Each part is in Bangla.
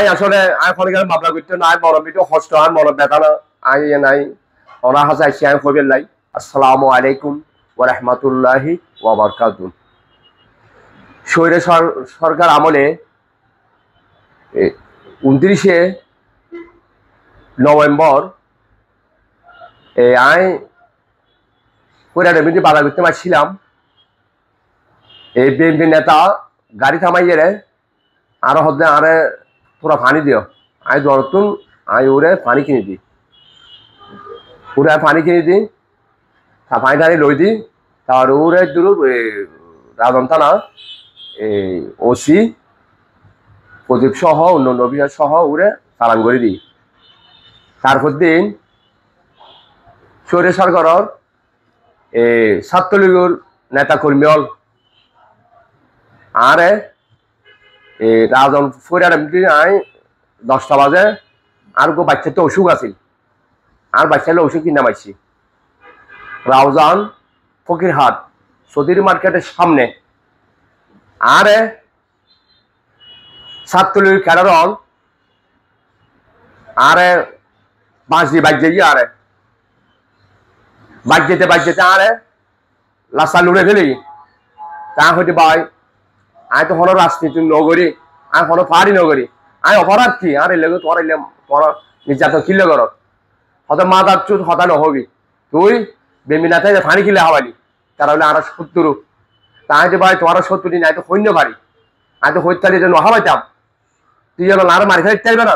আই আসলে আই ফলে গেলে মামলা করতে নাই বড় ভিডিও কষ্ট আর মনে ব্যথা না আই নাই ওরা হাসা আইসি আই খবর লাই আসসালামু আলাইকুম ওয়া রাহমাতুল্লাহি ওয়া বারাকাতুহু শৈর সরকার আমলে 29 নভেম্বর আই কইরা মিটি বাধা করতে পারছিলাম এই বিএনপি নেতা গাড়ি থামাইয়ে রে আরো হদে আরে তোরা পানি দিও আই দরতুন আই ওরে পানি কিনে দি ওরে পানি কিনে দি তা পানি টানি লই দি তার ওরে দূর রাজন থানা এই ওসি প্রদীপ সহ অন্যান্য অভিযান সহ ওরে চালান করে দিই তারপর দিন শৈর সরকারের ছাত্রলীগের নেতা কর্মী হল আরে রাজন ফৈরার আই 10টা বাজে আর গো বাচ্চা তো অসুখ আছিল আর বাচ্চা অসুখ কিনা পাইছি রাউজান ফকিরহাট সদির মার্কেটের সামনে আরে ছাত্রলীগ ক্যাডার হল আরে বাঁশি বাজ্যে গিয়ে আরে বাজ্যেতে আরে লাসা লুড়ে ফেলি তা হইতে ভাই আই তো হলো রাজনীতি নগরী আই হলো পাহাড়ি নগরী আই অপরাধ কি আর এলে তোর এলে তোর নির্যাতন কিলে কর হয়তো মাদার চুত হতা নহবি তুই বেমিনাতে ফানি কিলে হাওয়ালি তারা হলে আর 70 তা আইতে ভাই তোর 70 দিন আই তো সৈন্য পারি আই তো হইতালি যে নহাবাইতাম তুই যেন আর মারি ফেলতে চাইবে না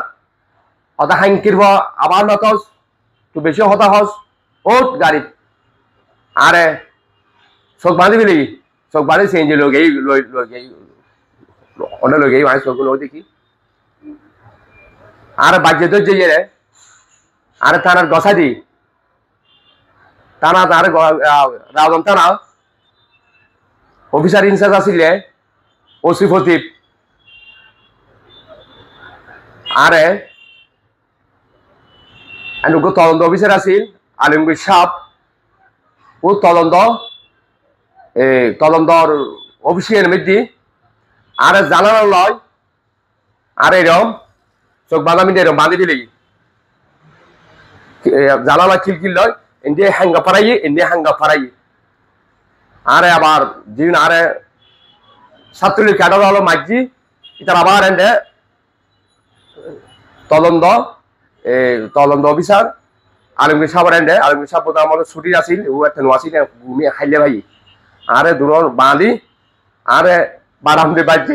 হতা হাঙ্কির আবার নতস তুই বেশি হতা হস ও গাড়ি আরে চোখ বাঁধি ফেলি চোখ বাঁধি চেঞ্জ লগেই অনেক লগেই মানে চোখগুলো দেখি আর বাজ্যে তো যে রে আরে থানার গসা দি থানা তার রাজন থানা অফিসার ইনচার্জ আসিলে ওসি ফতিব আরে তদন্ত অফিসার আছিল আলমগীর সাহ ও তদন্তর অফিসিয়াল মধ্যে আরে জানানো লয় আর এরম চোখ বাঁধামি এরম বাঁধি দিলি জানালা খিলকিল লয় ইন্ডিয়া হাঙ্গা ফারাই আরে আবার দিন আরে ছাত্রলীগ ক্যাডার হলো মাঝি এটার আবার এনে তদন্ত অফিসার আলমগীর সাহেব এনে আলমগীর সাহেব বোধ আমার ছুটি আসিল ও একটা নোয়াশি ঘুমিয়ে খাইলে ভাই আরে দূর বাঁধি আরে বারাম দিয়ে বাজছে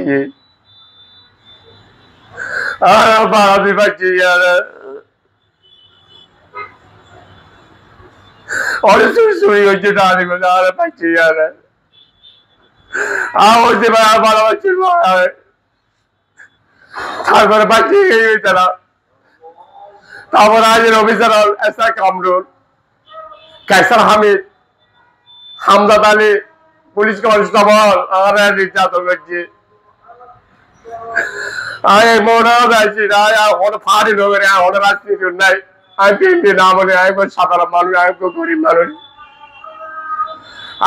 বারাম দিয়ে বাজছে আরে অনেক শুই হচ্ছে দাঁড়ি করে আরে পাইছি আরে হচ্ছে ভাই আর ভালো পাচ্ছি তারপরে পাইছি তারা তারপরে আজের অফিসার হল এসা কামরুল কাইসার হামিদ হামদাদ আলী পুলিশ কনস্টেবল আরে নির্যাতন করছি আরে মনেও যাইছি না ওর ফাড়ি লোক ওর রাজনীতি নাই আমি বিএনপি না বলে আমি সাধারণ মানুষ আমি গরিব মানুষ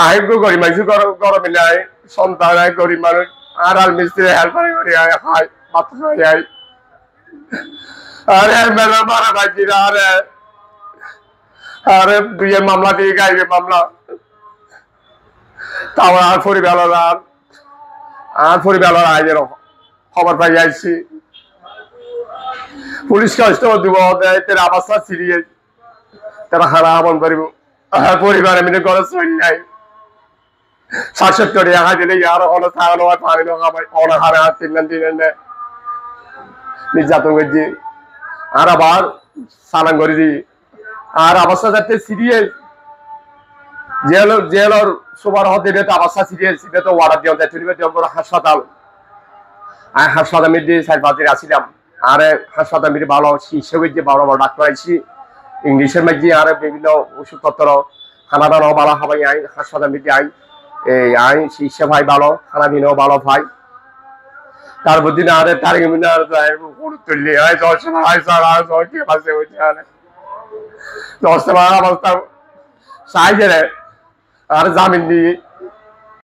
আমি গরিব মানুষ গরমে নাই সন্তান গরিব মানুষ আর আল মিস্ত্রি হেল্পারি করি খাই মাত্র যাই আরে মেলা মারা পাইছি না আরে আরে দুইয়ের মামলা দিয়ে গাইবে মামলা তারপর আর পরিবেলার আইনের খবর পাই যাইছি পুলিশ কনস্টেবল দিব তার অবস্থা সিরিয়াস তারা হারা আমন করিব পরিবার এমনি করে চল নাই 60 টাকা দিলে আর হলো থাকানো হয় পানি খাবাই অনেক হারে হাত দিন নির্যাতন করছি আর আবার সালান করে দি আর অবস্থা যাতে সিরিয়াস জেলর সুপার হতে অবস্থা সিরিয়াস এটা তো ওয়ার্ডার দিয়ে দেয় হাসপাতাল আমি হাসপাতাল মিডিয়ে 4-5 দিন আসছিলাম আরে হাসপাতাল মিডিয়ে ভালো চিকিৎসা করছি বড় বড় ডাক্তার আইছি ইংলিশের মধ্যে আর বিভিন্ন ওষুধপত্র খানা দানাও ভালো খাবাই আই হাসপাতাল মিডিয়ে আই আই চিকিৎসা ভাই ভালো খানা দিনেও ভালো ভাই তারপর দিন আরে তারিখ তুললি অবস্থা সাইজে আর জামিন দিয়ে